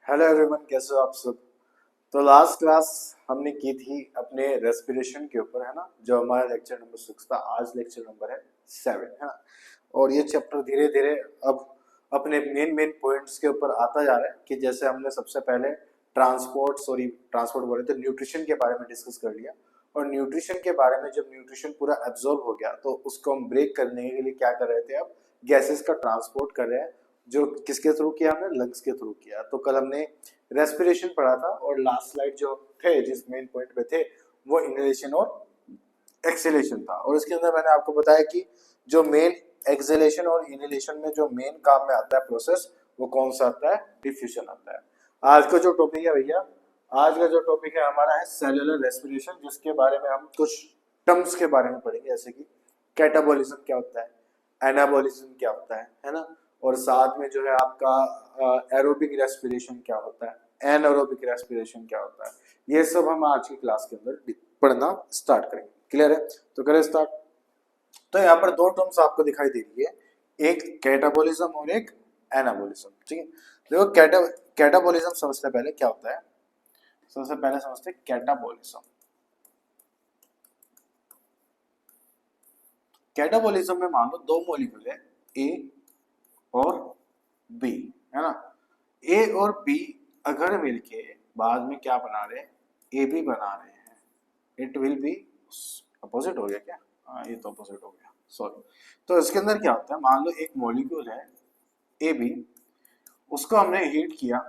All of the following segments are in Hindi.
हेलो एवरीवन, कैसे हो आप सब। तो लास्ट क्लास हमने की थी अपने रेस्पिरेशन के ऊपर, है ना, जो हमारा लेक्चर नंबर 6 था। आज लेक्चर नंबर है 7, है ना। और ये चैप्टर धीरे धीरे अब अपने मेन मेन पॉइंट्स के ऊपर आता जा रहा है कि जैसे हमने सबसे पहले ट्रांसपोर्ट बोले तो न्यूट्रिशन के बारे में डिस्कस कर लिया। और न्यूट्रिशन के बारे में जब न्यूट्रिशन पूरा एब्जॉर्ब हो गया तो उसको हम ब्रेक करने के लिए क्या कर रहे थे, अब गैसेस का ट्रांसपोर्ट कर रहे हैं। जो किसके थ्रू किया, हमने लंग्स के थ्रू किया। तो कल हमने रेस्पिरेशन पढ़ा था और लास्ट स्लाइड जो थे जिस मेन पॉइंट पे थे वो इनहेलेशन और एक्सहेलेशन था। और इसके अंदर मैंने आपको बताया कि जो मेन एक्सहेलेशन और इनहेलेशन में जो मेन काम में आता है प्रोसेस, वो कौन सा आता है, डिफ्यूजन आता है। आज का जो टॉपिक है भैया, आज का जो टॉपिक है हमारा है सेलुलर रेस्पिरेशन, जिसके बारे में हम कुछ टर्म्स के बारे में पढ़ेंगे, जैसे कि कैटाबॉलिज्म क्या होता है, एनाबॉलिज्म क्या होता है ना। और साथ में जो है आपका एरोबिक रेस्पिरेशन क्या होता है, एनएरोबिक रेस्पिरेशन क्या होता है, ये सब हम आज की क्लास के अंदर पढ़ना स्टार्ट करेंगे। क्लियर है? तो करें स्टार्ट। तो यहाँ पर दो टर्म्स आपको दिखाई दे रही है, एक कैटाबॉलिज्म और एक एनाबॉलिज्म। ठीक है, देखो कैटाबॉलिज्म समझते पहले क्या होता है। सबसे पहले समझते हैं कैटाबॉलिज्म। कैटाबॉलिज्म में मान लो दो मॉलिक्यूल है, ए और बी, है ना। ए और बी अगर मिलके बाद में क्या बना रहे हैं, ए बी बना रहे हैं, इट विल बी अपोजिट हो गया क्या? हाँ, ये तो अपोजिट हो गया, सॉरी। तो इसके अंदर क्या होता है, मान लो एक मॉलिक्यूल है ए बी, उसको हमने हीट किया।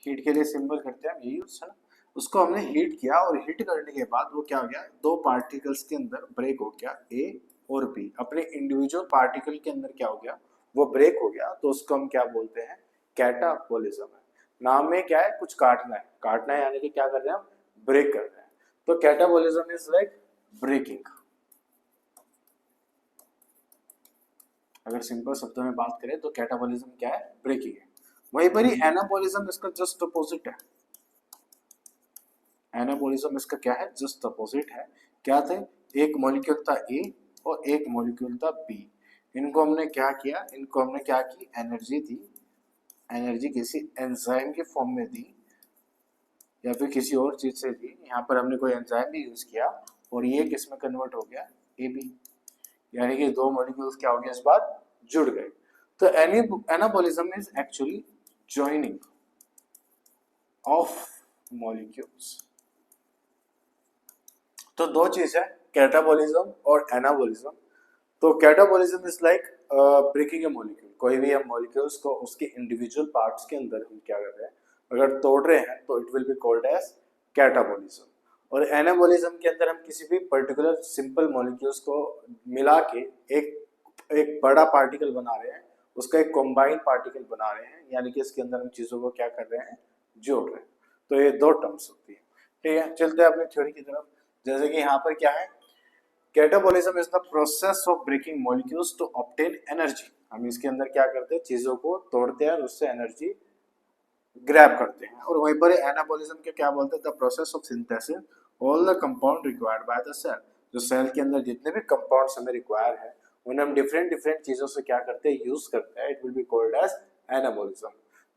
हीट के लिए सिंबल करते हैं हम ये यूज, है ना। उसको हमने हीट किया और हीट करने के बाद वो क्या हो गया, दो पार्टिकल्स के अंदर ब्रेक हो गया, ए और बी अपने इंडिविजुअल पार्टिकल के अंदर क्या हो गया, वो ब्रेक हो गया। तो उसको हम क्या बोलते हैं, कैटाबॉलिज्म है। नाम में क्या है, कुछ काटना है यानी कि क्या कर रहे हैं हम, ब्रेक कर रहे हैं। तो कैटाबॉलिज्म इज लाइक ब्रेकिंग। अगर सिंपल शब्दों में बात करें तो कैटाबॉलिज्म क्या है, ब्रेकिंग है। वहीं पर ही एनाबॉलिज्म इसका जस्ट अपोजिट है। एनाबॉलिज्म इसका क्या है, जस्ट अपोजिट है। क्या थे, एक मॉलिक्यूल था ए और एक मॉलिक्यूल था बी। इनको हमने क्या किया, इनको हमने क्या की, एनर्जी दी। एनर्जी किसी एंजाइम के फॉर्म में दी या फिर किसी और चीज से दी। यहाँ पर हमने कोई एंजाइम भी यूज किया और ये किस में कन्वर्ट हो गया, ए बी, यानी कि दो मॉलिक्यूल्स क्या हो गए, इस बार जुड़ गए। तो anabolism is actually joining of molecules. तो दो चीज है, कैटाबॉलिज्म और एनाबॉलिज्म। तो catabolism is like breaking a molecule. कोई भी हम मॉलिक्यूल्स को उसके इंडिविजुअल पार्ट्स के अंदर हम क्या कर रहे हैं, अगर तोड़ रहे हैं तो it will be called as catabolism. और एनाबॉलिज्म के अंदर हम किसी भी पर्टिकुलर सिंपल मॉलिक्यूल्स को मिला के एक एक बड़ा पार्टिकल बना रहे हैं, उसका एक कॉम्बाइंड पार्टिकल बना रहे हैं, यानी कि इसके अंदर हम चीजों को क्या कर रहे हैं, जोड़ रहे हैं। तो ये दो टर्म्स होती है। ठीक है, चलते हैं अपनी थ्योरी की तरफ। जैसे कि यहाँ पर क्या है, catabolism is the process of breaking molecules to obtain energy. हम इसके अंदर क्या करते हैं, चीजों को तोड़ते हैं और उससे एनर्जी ग्रैब करते हैं। और वहीं पर एनाबॉलिज्म के क्या बोलते हैं, the process of synthesis all the compound required by the cell. जो सेल के अंदर जितने भी कंपाउंड्स हमें रिक्वायर है उन्हें हम डिफरेंट डिफरेंट चीजों से क्या करते हैं, यूज करते हैं। It will be called as anabolism.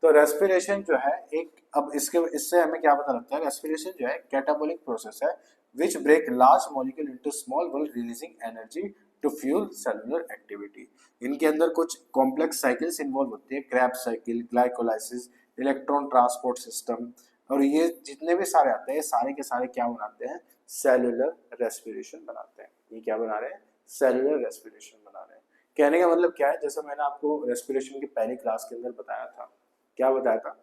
तो रेस्पिरेशन जो है एक, अब इससे हमें क्या पता लगता है, रेस्पिरेशन जो है कैटाबॉलिक प्रोसेस है which break large molecule into small while releasing energy to fuel cellular activity। इनके अंदर कुछ कॉम्प्लेक्स साइकिल्स इन्वॉल्व होती है, Krebs cycle, glycolysis, electron transport system, और ये जितने भी सारे आते हैं सारे के सारे क्या बनाते हैं, सेलुलर रेस्पिरेशन बनाते हैं। ये क्या बना रहे हैं, सेलुलर रेस्पिरेशन बना रहे हैं। कहने का मतलब क्या है, जैसे मैंने आपको रेस्पिरेशन की पहली क्लास के अंदर बताया था, क्या बताया था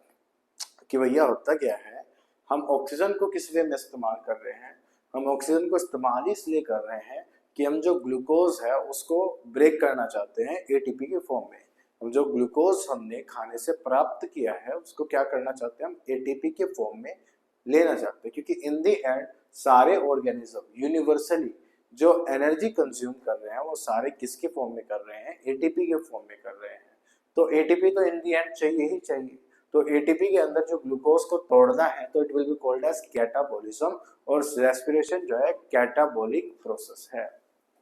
कि भैया होता क्या है, हम ऑक्सीजन को किस वे में इस्तेमाल कर रहे हैं, हम ऑक्सीजन को इस्तेमाल इसलिए कर रहे हैं कि हम जो ग्लूकोज है उसको ब्रेक करना चाहते हैं एटीपी के फॉर्म में। हम जो ग्लूकोज हमने खाने से प्राप्त किया है उसको क्या करना चाहते हैं, हम एटीपी के फॉर्म में लेना चाहते हैं। क्योंकि इन दी एंड सारे ऑर्गेनिज्म यूनिवर्सली जो एनर्जी कंज्यूम कर रहे हैं वो सारे किसके फॉर्म में कर रहे हैं, एटीपी के फॉर्म में कर रहे हैं। तो एटीपी तो इन दी एंड चाहिए ही चाहिए। तो एटीपी के अंदर जो ग्लूकोज को तोड़ना है तो it will be called as catabolism. और रेस्पिरेशन जो है कैटाबॉलिक प्रोसेस है।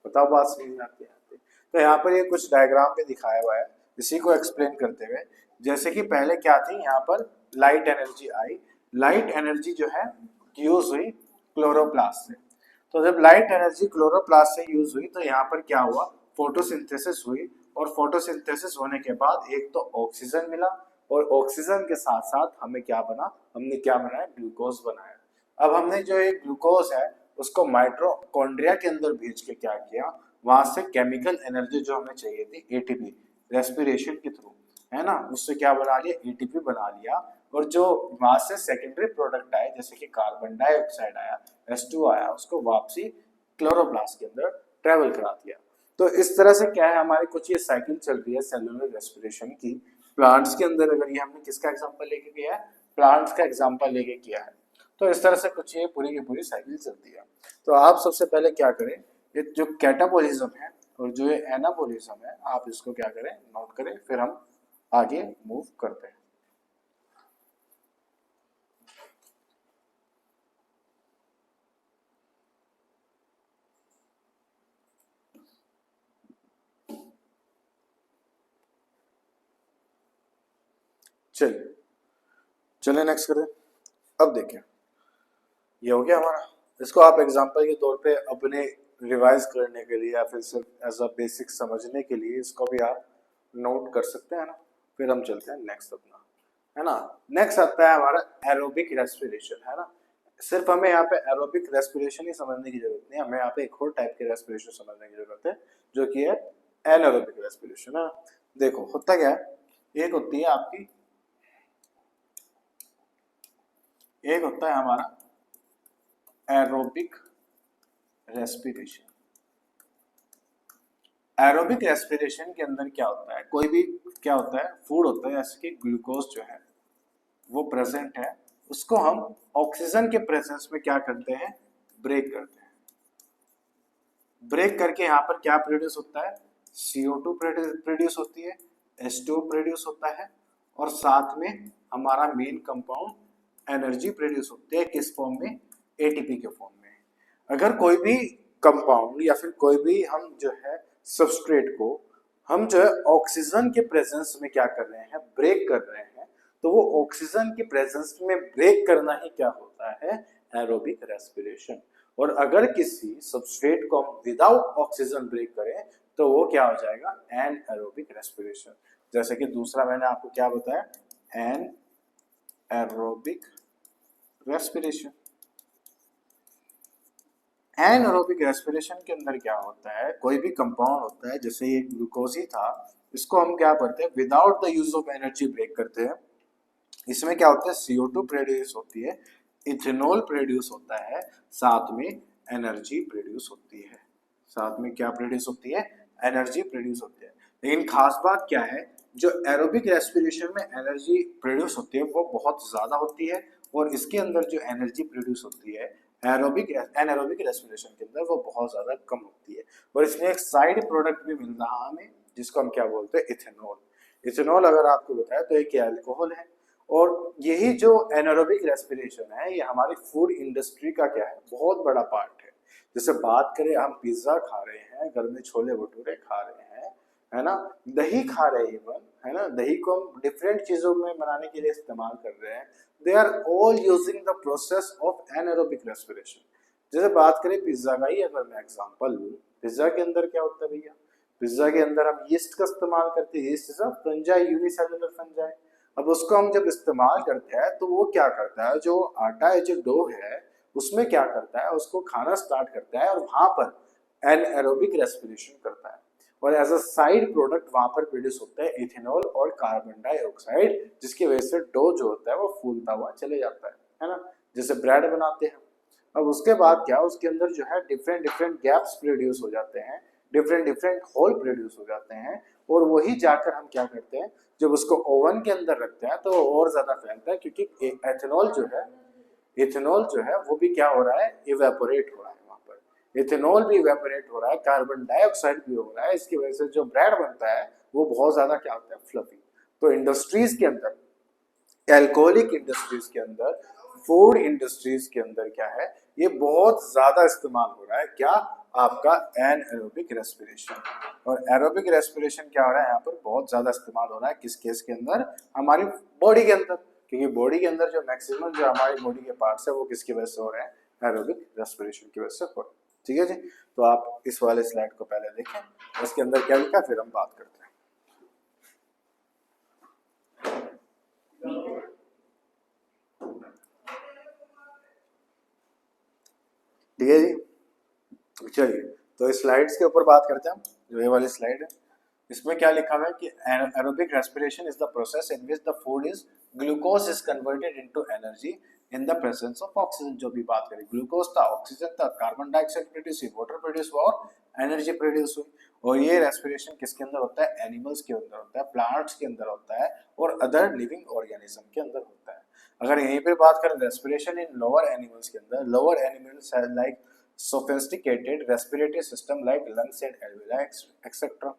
बताओ बात समझ में आती है? तो यहाँ पर ये कुछ डायग्राम पे दिखाया हुआ है, इसी को एक्सप्लेन करते हुए जैसे कि पहले क्या थी, यहाँ पर लाइट एनर्जी आई, लाइट एनर्जी जो है यूज हुई क्लोरोप्लास्ट से। तो जब लाइट एनर्जी क्लोरोप्लास्ट से यूज हुई तो यहाँ पर क्या हुआ, फोटोसिंथेसिस हुई, और फोटोसिंथेसिस होने के बाद एक तो ऑक्सीजन मिला, और ऑक्सीजन के साथ साथ हमें क्या बना, हमने क्या बनाया, ग्लूकोज बनाया। अब हमने जो ये ग्लूकोज है उसको माइटोकॉन्ड्रिया के अंदर भेज के क्या किया, वहां से केमिकल एनर्जी जो हमें चाहिए थी एटीपी, रेस्पिरेशन के थ्रू, है ना, उससे क्या बना लिया, एटीपी बना लिया, और जो वहां से सेकेंडरी प्रोडक्ट आए जैसे कि कार्बन डाइऑक्साइड आया, H2 आया, उसको वापसी क्लोरोप्लास्ट के अंदर ट्रेवल करा दिया। तो इस तरह से क्या है, हमारी कुछ ये साइकिल चल रही है सेलुलर रेस्पिरेशन की। प्लांट्स के अंदर अगर ये हमने किसका एग्जांपल लेके किया है, प्लांट्स का एग्जांपल लेके किया है। तो इस तरह से कुछ ये पूरी की पूरी साइकिल चलती है। तो आप सबसे पहले क्या करें, ये जो कैटाबॉलिज्म है और जो ये एनाबॉलिज्म है, आप इसको क्या करें, नोट करें, फिर हम आगे मूव करते हैं। चलिए चलिए नेक्स्ट करें। अब देखें, ये हो गया हमारा। इसको आप एग्जांपल के तौर पे अपने रिवाइज करने के लिए या फिर सिर्फ एज अ बेसिक समझने के लिए इसको भी आप नोट कर सकते हैं ना। फिर हम चलते हैं नेक्स्ट अपना, है ना। नेक्स्ट आता है हमारा एरोबिक रेस्पिरेशन, है ना। सिर्फ हमें यहाँ पे एरोबिक रेस्पिरेशन ही समझने की जरूरत नहीं है, हमें यहाँ पे एक और टाइप के रेस्पिरेशन समझने की जरूरत है जो कि है एनारोबिक रेस्पिरेशन, है। देखो होता क्या है, एक होती है आपकी, एक होता है हमारा एरोबिक रेस्पिरेशन। एरोबिक रेस्पिरेशन के अंदर क्या होता है, कोई भी क्या होता है, फूड होता है जैसे कि ग्लूकोज जो है वो प्रेजेंट है, उसको हम ऑक्सीजन के प्रेजेंस में क्या करते हैं, ब्रेक करते हैं। ब्रेक करके यहाँ पर क्या प्रोड्यूस होता है, CO2 प्रोड्यूस होती है, H2 प्रोड्यूस होता है, और साथ में हमारा मेन कंपाउंड एनर्जी प्रोड्यूस होती है, किस फॉर्म में, एटीपी के फॉर्म में। अगर कोई भी कंपाउंड या फिर कोई भी हम जो है सबस्ट्रेट को हम जो है ऑक्सीजन के प्रेजेंस में क्या कर रहे हैं, ब्रेक कर रहे हैं, तो वो ऑक्सीजन के प्रेजेंस में ब्रेक करना ही क्या होता है, एरोबिक रेस्पिरेशन। और अगर किसी सबस्ट्रेट को हम विदाउट ऑक्सीजन ब्रेक करें तो वो क्या हो जाएगा, एन एरोबिक रेस्पिरेशन। जैसे कि दूसरा मैंने आपको क्या बताया, anaerobic respiration. Anaerobic respiration के अंदर क्या होता है, कोई भी कंपाउंड होता है, जैसे ये ग्लूकोज ही था, इसको हम क्या करते हैं, without the use of energy break करते हैं। इसमें क्या होता है, CO2 प्रोड्यूस होती है, इथेनॉल प्रोड्यूस होता है, साथ में एनर्जी प्रोड्यूस होती है। साथ में क्या प्रोड्यूस होती है, एनर्जी प्रोड्यूस होती है। लेकिन खास बात क्या है, जो एरोबिक रेस्पिरेशन में एनर्जी प्रोड्यूस होती है वो बहुत ज्यादा होती है, और इसके अंदर जो एनर्जी प्रोड्यूस होती है एनारोबिक रेस्पिरेशन के अंदर वो बहुत ज्यादा कम होती है। और इसमें एक साइड प्रोडक्ट भी मिल रहा हमें जिसको हम क्या बोलते हैं, इथेनॉल। इथेनॉल अगर आपको बताया तो एक अल्कोहल है, और यही जो एनारोबिक रेस्पिरेशन है ये हमारी फूड इंडस्ट्री का क्या है, बहुत बड़ा पार्ट है। जैसे बात करें, हम पिज्जा खा रहे हैं, घर में छोले भटूरे खा रहे हैं, है ना, दही खा रहे हैं इवन, है ना, दही को हम डिफरेंट चीजों में बनाने के लिए इस्तेमाल कर रहे हैं। They are all using the process of anaerobic respiration. जैसे बात करें पिज्जा का ही अगर मैं एग्जांपल लूं, पिज्जा के अंदर क्या होता है भैया, पिज्जा के अंदर हम यीस्ट का इस्तेमाल करते हैं, yeast is a fungi, unicellular fungi. अब उसको हम जब इस्तेमाल करते हैं तो वो क्या करता है, जो आटा है, जो डो है, उसमें क्या करता है, उसको खाना स्टार्ट करता है, और वहां पर एनारोबिक रेस्पिरेशन करता है, और एज अ साइड प्रोडक्ट वहां पर प्रोड्यूस होता है इथेनॉल और कार्बन डाइऑक्साइड, जिसकी वजह से डो जो होता है वो फूलता हुआ चले जाता है ना, जैसे ब्रेड बनाते हैं। अब उसके बाद क्या, उसके अंदर जो है डिफरेंट डिफरेंट गैप्स प्रोड्यूस हो जाते हैं, डिफरेंट डिफरेंट होल प्रोड्यूस हो जाते हैं, और वही जाकर हम क्या करते हैं, जब उसको ओवन के अंदर रखते हैं तो और ज्यादा फैलता है, क्योंकि इथेनॉल जो है वो भी क्या हो रहा है, इवेपोरेट हो रहा है, वहां पर इथेनॉल भी इवेपोरेट हो रहा है, कार्बन डाइऑक्साइड भी हो रहा है, इसकी वजह से जो ब्रेड बनता है वो बहुत ज्यादा क्या होता है, फ्लफी। तो इंडस्ट्रीज के अंदर, एल्कोहलिक इंडस्ट्रीज के अंदर, फूड इंडस्ट्रीज के अंदर क्या है, ये बहुत ज्यादा इस्तेमाल हो रहा है, क्या, आपका एनएरोबिक रेस्पिरेशन। और एरोबिक रेस्पिरेशन क्या हो रहा है यहाँ पर, बहुत ज्यादा इस्तेमाल हो रहा है किस केस के अंदर, हमारी बॉडी के अंदर, क्योंकि बॉडी के अंदर जो मैक्सिमम जो हमारी बॉडी के पार्ट्स है वो किसकी वजह से हो रहे हैं, एरोबिक रेस्पिरेशन की वजह से हो रहे हैं। ठीक है जी, तो आप इस वाले स्लाइड को पहले देखें, उसके अंदर क्या लिखा फिर हम बात करते हैं। ठीक है जी, चलिए तो इस स्लाइड्स के ऊपर बात करते हैं हम। जो ये वाली स्लाइड है इसमें क्या लिखा हुआ है कि aerobic respiration is the process in which the food is glucose is converted into energy in the presence of oxygen. जो भी बात करें, ग्लूकोज था, ऑक्सीजन था, कार्बन डाइऑक्साइड प्रोड्यूस हुई, वाटर प्रोड्यूस हुआ और एनर्जी प्रोड्यूस हुई। और ये रेस्पिरेशन किसके अंदर होता है, एनिमल्स के अंदर होता है, प्लांट्स के अंदर होता है और अदर लिविंग ऑर्गेनिज्म के अंदर होता है। अगर यहीं पे बात करें रेस्पिरेशन इन लोअर एनिमल्स के अंदर, lower animals like sophisticated respiratory system like lungs and alveoli etc.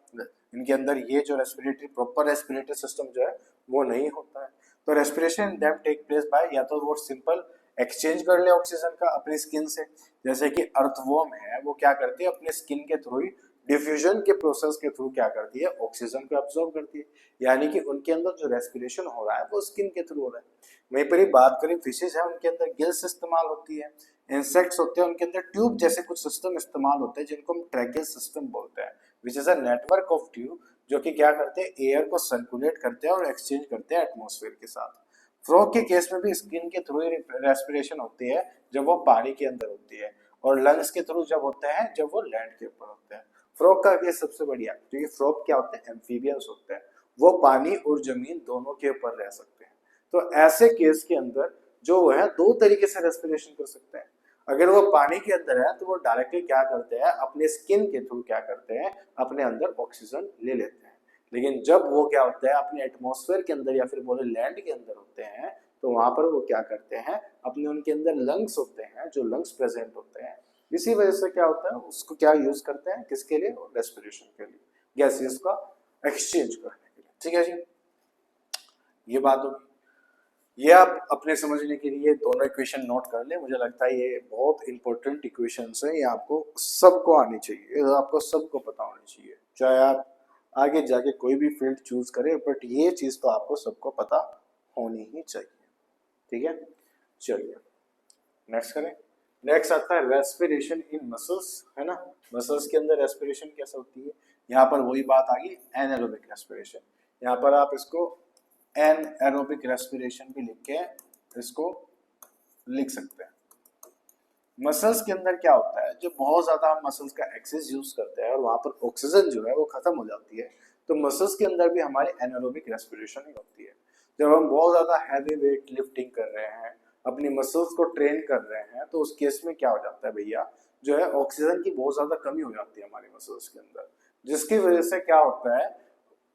इनके अंदर ये जो रेस्पिरेटरी प्रॉपर रेस्पिरेटरी सिस्टम जो है वो नहीं होता है। तो respiration them take place by, या तो वो सिंपल एक्सचेंज कर ले ऑक्सीजन का अपनी स्किन से, जैसे कि अर्थवॉर्म है वो क्या करती है अपने स्किन के थ्रू ही डिफ्यूजन के प्रोसेस के थ्रू क्या करती है, ऑक्सीजन को अब्सॉर्ब करती है। यानी कि उनके अंदर जो रेस्पिरेशन हो रहा है वो स्किन के थ्रू हो रहा है। वहीं पर ही बात करें फिशेज है, उनके अंदर गिल्स इस्तेमाल होती है। इंसेक्ट्स होते हैं उनके अंदर ट्यूब जैसे कुछ सिस्टम इस्तेमाल होते हैं जिनको हम ट्रैकियल सिस्टम बोलते हैं, which is a network of tube जो कि क्या करते हैं, एयर को सर्कुलेट करते हैं और एक्सचेंज करते हैं एटमॉस्फेयर के साथ। फ्रॉग के केस में भी स्किन के थ्रू रेस्पिरेशन होती है जब वो पानी के अंदर होती है, और लंग्स के थ्रू जब होते हैं जब वो लैंड के ऊपर होते हैं। फ्रॉग का केस सबसे बढ़िया, क्योंकि फ्रॉग क्या होते हैं, एम्फीबियंस होते हैं, वो पानी और जमीन दोनों के ऊपर रह सकते हैं। तो ऐसे केस के अंदर जो है दो तरीके से रेस्पिरेशन कर सकते हैं। अगर वो पानी के अंदर है तो वो डायरेक्टली क्या करते हैं, अपने स्किन के थ्रू क्या करते हैं, अपने अंदर ऑक्सीजन ले लेते हैं। लेकिन जब वो क्या होता है अपने एटमॉस्फेयर के अंदर या फिर बोले लैंड के अंदर होते हैं, तो वहां पर वो क्या करते हैं, अपने उनके अंदर लंग्स होते हैं, जो लंग्स प्रेजेंट होते हैं, इसी वजह से क्या होता है उसको क्या यूज करते हैं, किसके लिए, रेस्पिरेशन के लिए, गैसेस का एक्सचेंज करने के लिए। ठीक है जी, ये बात होगी। ये आप अपने समझने के लिए दोनों इक्वेशन नोट कर ले, मुझे लगता है ये बहुत इंपॉर्टेंट इक्वेशंस है, ये आपको सबको आनी चाहिए, ये आपको सबको पता होनी चाहिए, चाहे आप आगे जाके कोई भी फील्ड चूज करें, बट ये चीज तो आपको सबको पता होनी ही चाहिए। ठीक है, चलिए नेक्स्ट करें। नेक्स्ट आता है रेस्पिरेशन इन मसल्स, है ना। मसल्स के अंदर रेस्पिरेशन कैसे होती है, यहाँ पर वही बात आ गई, एनारोबिक रेस्पिरेशन। यहाँ पर आप इसको एनारोबिक रेस्पिरेशन भी लिख के इसको लिख सकते हैं। मसल्स के अंदर क्या होता है, जब बहुत ज्यादा हम मसल्स का एक्सेस यूज करते हैं और वहां पर ऑक्सीजन जो है वो खत्म हो जाती है, तो मसल्स के अंदर भी हमारी एनारोबिक रेस्पिरेशन ही होती है। जब हम बहुत ज्यादा हैवी वेट लिफ्टिंग कर रहे हैं, अपनी मसल्स को ट्रेन कर रहे हैं, तो उस केस में क्या हो जाता है भैया, जो है ऑक्सीजन की बहुत ज्यादा कमी हो जाती है हमारी मसल्स के अंदर, जिसकी वजह से क्या होता है,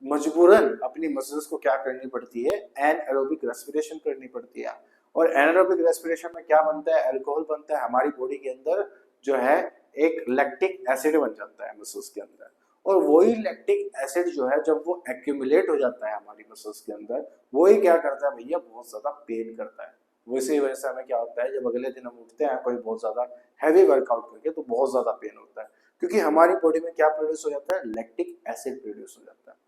मजबूरन अपनी मसल्स को क्या करनी पड़ती है, एनारोबिक रेस्पिरेशन करनी पड़ती है। और एनारोबिक रेस्पिरेशन में क्या बनता है, अल्कोहल बनता है हमारी बॉडी के अंदर, जो है एक लैक्टिक एसिड बन जाता है मसल्स के अंदर। और वही लैक्टिक एसिड जो है जब वो एक्यूमुलेट हो जाता है हमारी मसल्स के अंदर, वही क्या करता है भैया, बहुत ज्यादा पेन करता है। वैसे ही वजह से हमें क्या होता है, जब अगले दिन हम उठते हैं कोई बहुत ज्यादा हैवी वर्कआउट करके, तो बहुत ज्यादा पेन होता है, क्योंकि हमारी बॉडी में क्या प्रोड्यूस हो जाता है, लैक्टिक एसिड प्रोड्यूस हो जाता है।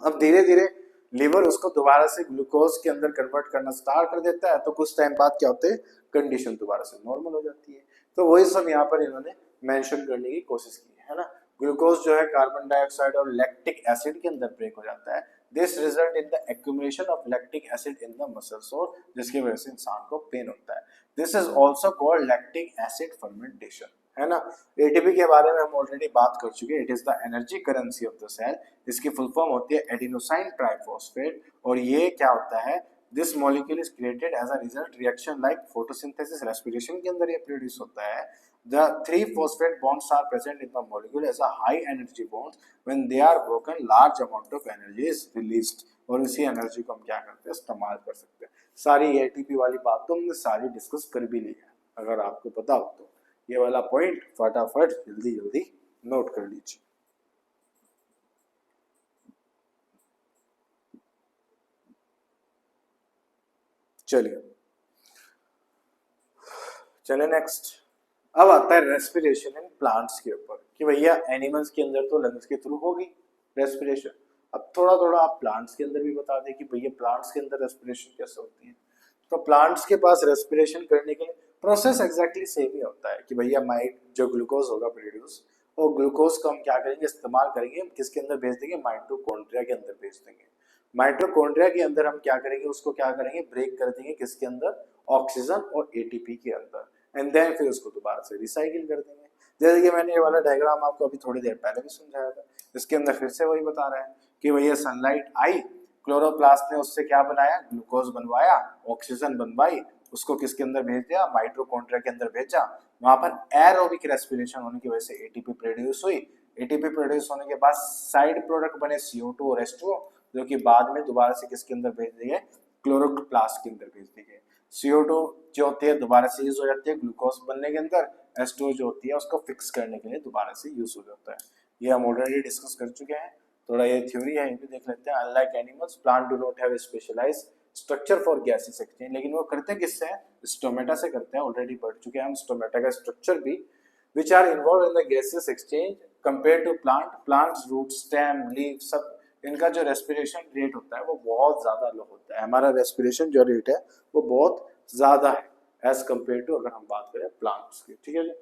अब धीरे धीरे लीवर उसको दोबारा से ग्लूकोज के अंदर कन्वर्ट करना स्टार्ट कर देता है, तो कुछ टाइम बाद क्या होते हैं, कंडीशन दोबारा से नॉर्मल हो जाती है। तो वही सब यहाँ पर इन्होंने मेंशन करने की कोशिश की है ना। ग्लूकोज जो है कार्बन डाइऑक्साइड और लैक्टिक एसिड के अंदर ब्रेक हो जाता है, this result in the accumulation of lactic acid in the muscles, और जिसकी वजह से इंसान को पेन होता है। This is also called lactic acid fermentation, है ना। एटीपी के बारे में हम ऑलरेडी बात कर चुके हैं, it is the energy currency of the cell. इसकी फुल फॉर्म होती है एडिनोसाइन ट्राइफॉस्फेट, और ये क्या होता है, this molecule is created as a result reaction like photosynthesis, respiration के अंदर ये प्रोड्यूस होता है। The 3-phosphate bonds are present in the molecule as a high energy bonds. When they are broken, large amount of energy is released. और इसी एनर्जी को हम क्या करते हैं, इस्तेमाल कर सकते हैं। सारी एटीपी वाली बात तो हमने सारी डिस्कस कर भी ली है, अगर आपको पता हो तो ये वाला पॉइंट फटाफट जल्दी जल्दी नोट कर लीजिए। चलिए चले नेक्स्ट। अब आता है रेस्पिरेशन इन प्लांट्स के ऊपर कि भैया एनिमल्स के अंदर तो लंग्स के थ्रू होगी रेस्पिरेशन। अब थोड़ा थोड़ा आप प्लांट्स के अंदर भी बता दें कि भैया प्लांट्स के अंदर रेस्पिरेशन कैसे होती है। तो प्लांट्स के पास रेस्पिरेशन करने के लिए प्रोसेस एग्जैक्टली सेम ही होता है कि भैया माइट जो ग्लूकोज होगा प्रोड्यूस, और ग्लूकोज को हम क्या करेंगे, इस्तेमाल करेंगे, किसके अंदर भेज देंगे, माइटोकॉन्ड्रिया के अंदर भेज देंगे। माइटोकॉन्ड्रिया के अंदर हम क्या करेंगे, उसको क्या करेंगे, ब्रेक कर देंगे किसके अंदर, ऑक्सीजन और एटीपी के अंदर, एंड देन फिर उसको दोबारा से रिसाइकिल कर देंगे। जैसे कि मैंने ये वाला डायग्राम आपको अभी थोड़ी देर पहले भी समझाया था, इसके अंदर फिर से वही बता रहे हैं कि भैया सनलाइट आई, क्लोरोप्लास्ट ने उससे क्या बनाया, ग्लूकोज बनवाया, ऑक्सीजन बनवाई, उसको किसके अंदर भेज दिया, माइटोकॉन्ड्रिया के अंदर भेजा, वहां पर एरोबिक रेस्पिरेशन होने की वजह से एटीपी प्रोड्यूस हुई। एटीपी प्रोड्यूस होने के बाद साइड प्रोडक्ट बने CO2 और H2O, जो कि बाद में दोबारा से किसके अंदर भेज दिए, क्लोरोप्लास्ट के अंदर भेज दिए। CO2 जो होती है दोबारा से यूज हो जाती है ग्लूकोज बनने के अंदर, H2O जो होती है उसको फिक्स करने के लिए दोबारा से यूज हो जाता है। ये हम ऑलरेडी डिस्कस कर चुके हैं, थोड़ा ये थ्योरी है, ये भी देख लेते हैं। Unlike animals, plant do not have a specialized structure for gases exchange, लेकिन वो करते हैं किससे, स्टोमेटा से करते हैं, ऑलरेडी पढ़ चुके हैं हम स्टोमेटा का स्ट्रक्चर भी, which are involve in the gases exchange compare to plant. Plants root, stem, leaf, सब इनका जो रेस्पिरेशन रेट होता है वो बहुत ज्यादा लो होता है। हमारा रेस्पिरेशन जो रेट है वो बहुत ज्यादा है एज कम्पेयर टू अगर हम बात करें प्लांट्स की। ठीक है जी,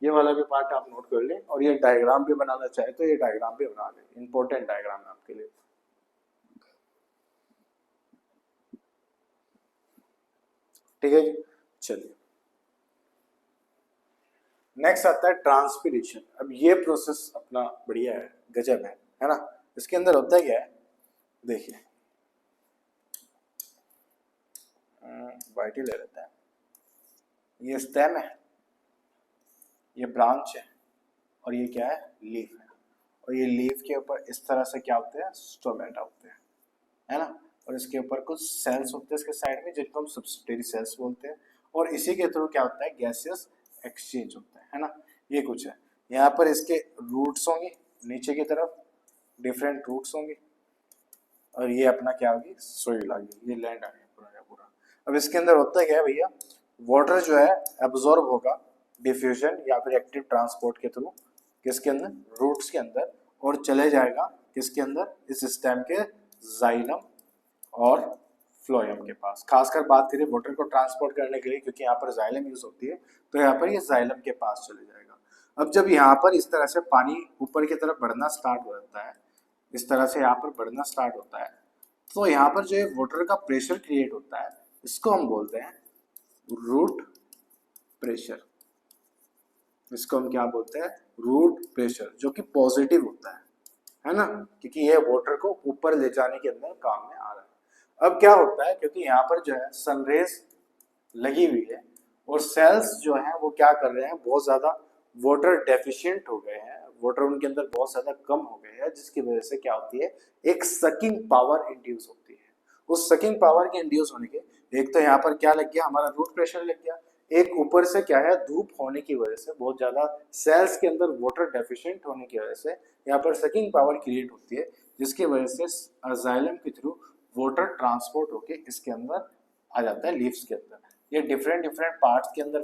ये वाला भी पार्ट आप नोट कर लें, और ये डायग्राम भी बनाना चाहे तो ये डायग्राम भी बना लें, इंपॉर्टेंट डायग्राम है आपके लिए। ठीक है जी, चलिए नेक्स्ट आता है ट्रांसपिरेशन। अब ये प्रोसेस अपना बढ़िया है, गजब है ना। इसके अंदर होता है क्या है, देखिए वाइट ही ले लेते हैं, ये स्टेम है, ये ब्रांच है, और ये क्या है, लीफ है, और ये लीफ के ऊपर इस तरह से क्या होते हैं, स्टोमेटा होते हैं, है ना। और इसके ऊपर कुछ सेल्स होते हैं इसके साइड में जिनको हम सब्सिडरी सेल्स बोलते हैं, और इसी के थ्रू क्या होता है, गैसेस एक्सचेंज होता है ना। ये कुछ है, यहाँ पर इसके रूट्स होंगे नीचे की तरफ, डिफरेंट रूट्स होंगे, और ये अपना क्या होगी, सोइल आ गई, ये लैंड आ गया पूरा का पूरा। अब इसके अंदर होता क्या है भैया, वाटर जो है एब्जॉर्ब होगा डिफ्यूजन या फिर एक्टिव ट्रांसपोर्ट के थ्रू किसके अंदर, रूट्स के अंदर, और चले जाएगा किसके अंदर, इस स्टेम के जाइलम और फ्लोएम के पास। खासकर बात करें वाटर को ट्रांसपोर्ट करने के लिए, क्योंकि यहाँ पर जाइलम यूज होती है, तो यहाँ पर ये जाइलम के पास चले जाएगा। अब जब यहाँ पर इस तरह से पानी ऊपर की तरफ बढ़ना स्टार्ट हो जाता है, इस तरह से यहाँ पर बढ़ना स्टार्ट होता है, तो यहाँ पर जो वाटर का प्रेशर क्रिएट होता है, इसको हम बोलते हैं रूट प्रेशर। इसको हम क्या बोलते हैं, रूट प्रेशर, जो कि पॉजिटिव होता है ना, क्योंकि ये वाटर को ऊपर ले जाने के अंदर काम में आ रहा है। अब क्या होता है, क्योंकि यहाँ पर जो है सनरेज लगी हुई है, और सेल्स जो है वो क्या कर रहे हैं, बहुत ज्यादा वाटर डेफिशिएंट हो गए हैं, वाटर उनके अंदर बहुत ज्यादा कम हो गए हैं, जिसकी वजह से क्या होती है, एक सकिंग पावर इंड्यूस होती है। उस सकिंग पावर के इंड्यूस होने के, एक तो यहाँ पर क्या लग गया, हमारा रूट प्रेशर लग गया, एक ऊपर से क्या है, धूप होने की वजह से, बहुत ज्यादा सेल्स के अंदर वाटर डेफिशिएंट होने की वजह से यहाँ पर सकिंग पावर क्रिएट होती है, जिसकी वजह से जाइलम के थ्रू वाटर ट्रांसपोर्ट होके इसके अंदर आ जाता है, लीव्स के अंदर। ये डिफरेंट डिफरेंट पार्ट्स के अंदर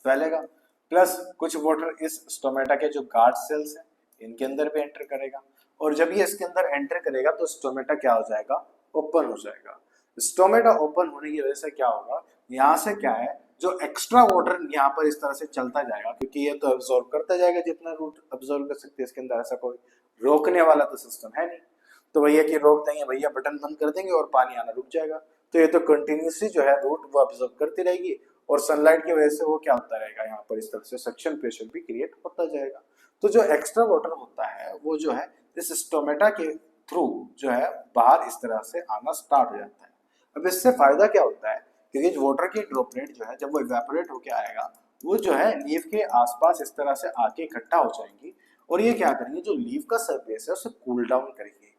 फैलेगा, प्लस कुछ वाटर इस स्टोमेटा के जो गार्ड सेल्स हैं इनके अंदर भी एंटर करेगा, और जब ये इसके अंदर एंटर करेगा तो स्टोमेटा क्या हो जाएगा, ओपन हो जाएगा। स्टोमेटा ओपन होने की वजह से क्या होगा, यहाँ से क्या है, जो एक्स्ट्रा वाटर यहाँ पर इस तरह से चलता जाएगा, क्योंकि ये तो अब्सॉर्ब करता जाएगा जितना रूट अब्सॉर्ब कर सकते हैं, इसके अंदर ऐसा कोई रोकने वाला तो सिस्टम है नहीं, तो भैया कि रोक देंगे, भैया बटन बंद कर देंगे और पानी आना रुक जाएगा, तो ये तो कंटिन्यूसली जो है रूट वो अब्सॉर्ब करती रहेगी, और सनलाइट की वजह से वो क्या होता रहेगा, यहाँ पर इस तरह से सक्शन प्रेशर भी क्रिएट होता जाएगा। तो जो एक्स्ट्रा वाटर होता है वो जो है इस स्टोमेटा के थ्रू जो है बाहर इस तरह से आना स्टार्ट हो जाता है। अब इससे फायदा क्या होता है, क्योंकि वाटर की ड्रॉपलेट जो है जब वो इवेपोरेट होकर आएगा, वो जो है लीफ के आसपास इस तरह से आके इकट्ठा हो जाएंगी, और ये क्या करेंगे, जो लीफ का सरफेस है उसे कूल डाउन करेंगे।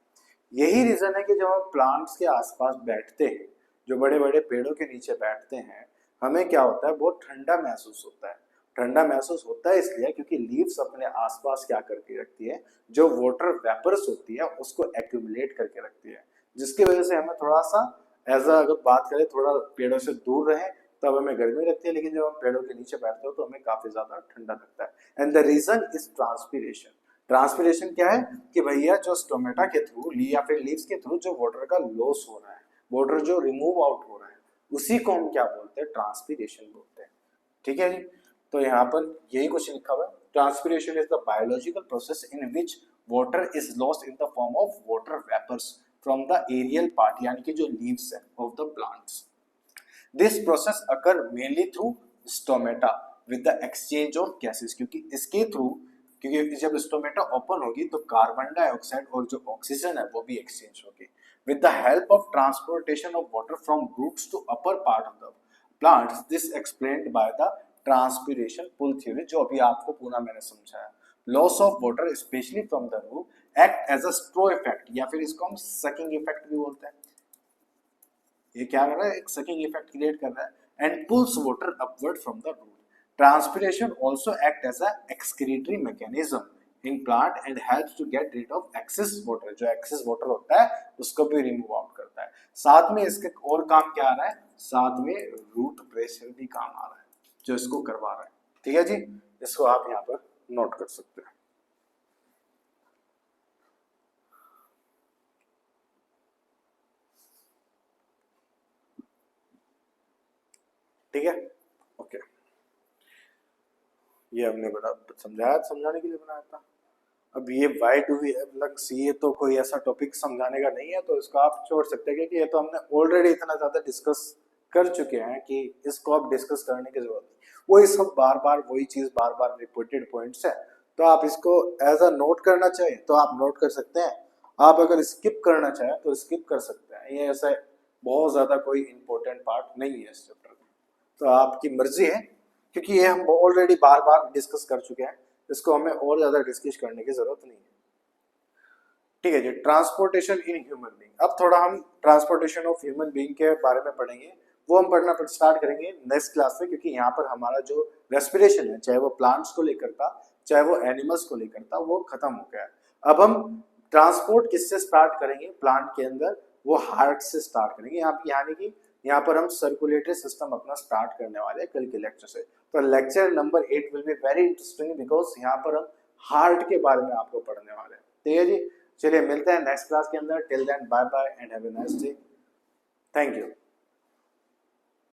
यही रीजन है कि जब हम प्लांट्स के आसपास बैठते हैं, जो बड़े बड़े पेड़ों के नीचे बैठते हैं, हमें क्या होता है, बहुत ठंडा महसूस होता है। ठंडा महसूस होता है इसलिए क्योंकि लीव्स अपने आसपास क्या करके रखती है, जो वाटर वेपर्स होती है उसको एक्यूमुलेट करके रखती है, जिसकी वजह से हमें थोड़ा सा अगर बात करें थोड़ा पेड़ों से दूर रहें तब हमें गर्मी लगती है, लेकिन जब हम पेड़ों के नीचे बैठते हो तो हमें काफी ज्यादा ठंडा लगता है। And the reason is transpiration. Transpiration क्या है कि भैया जो स्टोमेटा के थ्रू या फिर लीव्स के थ्रू जो वाटर का लॉस हो रहा है, वाटर जो रिमूव आउट हो रहा है, उसी को हम क्या बोलते हैं, ट्रांसपीरेशन बोलते हैं। ठीक है जी। तो यहाँ पर यही कुछ लिखा हुआ है, transpiration is the biological process in which water is lost in the form of water vapours from the aerial part, यानी कि जो लीव्स है of the plants. This process occur mainly through stomata with the exchange of gases, क्योंकि इसके थ्रू, क्योंकि जब स्टोमेटा ओपन होगी तो कार्बन डाइऑक्साइड और जो ऑक्सीजन है वो भी एक्सचेंज होगी। With the help of transportation of water from roots to upper part of the plants, this explained by the transpiration pull theory, जो अभी आपको पूरा मैंने समझाया। Loss of water specially from the root act as a straw effect, या फिर इसको हम सकिंग इफेक्ट भी बोलते हैं। ये क्या कर रहा है, एक सकिंग इफेक्ट क्रिएट कर रहा है and pulls water upward from the root. Transpiration also act as a excretory mechanism in plant and helps to get rid of excess water, जो एक्सेस वाटर होता है उसको भी रिमूव आउट करता है। साथ में इसके और काम क्या आ रहा है, साथ में रूट प्रेशर भी काम आ रहा है जो इसको करवा रहा है। ठीक है जी, इसको आप यहाँ पर नोट कर सकते हैं। ठीक है, ओके। ये हमने बड़ा समझाया, समझाने के लिए बनाया था। अब ये why do we have lux, ये तो कोई ऐसा टॉपिक समझाने का नहीं है, तो इसको आप छोड़ सकते हैं, क्योंकि ये तो हमने ऑलरेडी इतना ज्यादा डिस्कस कर चुके हैं कि इसको आप डिस्कस करने की जरूरत नहीं। वही सब बार बार वही चीज बार बार रिपीटेड पॉइंट्स है, तो आप इसको एज अ नोट करना चाहें तो आप नोट कर सकते हैं। आप अगर स्किप करना चाहें तो स्किप कर सकते हैं। ये ऐसा बहुत ज्यादा कोई इंपॉर्टेंट पार्ट नहीं है इस चैप्टर में, तो आपकी मर्जी है, क्योंकि ये हम ऑलरेडी बार बार डिस्कस कर चुके हैं, इसको हमें और ज्यादा डिस्कस करने की जरूरत नहीं है। ठीक है जी, ट्रांसपोर्टेशन इन ह्यूमन बीइंग। अब थोड़ा हम ट्रांसपोर्टेशन ऑफ ह्यूमन बीइंग के बारे में पढ़ेंगे, वो हम पढ़ना स्टार्ट करेंगे नेक्स्ट क्लास से, क्योंकि यहाँ पर हमारा जो रेस्पिरेशन है, चाहे वो प्लांट्स को लेकर था चाहे वो एनिमल्स को लेकर था, वो खत्म हो गया है। अब हम ट्रांसपोर्ट किससे स्टार्ट करेंगे प्लांट के अंदर, वो हार्ट से स्टार्ट करेंगे। यानी कि यहाँ पर हम सर्कुलेटरी सिस्टम अपना स्टार्ट करने वाले हैं कल के लेक्चर से। तो lecture number 8 will be very interesting, because यहाँ पर हम हार्ट के बारे में आपको पढ़ने वाले हैं। ठीक है जी, चलिए मिलते हैं नेक्स्ट क्लास के अंदर। Till then bye bye and have a nice day. Thank you.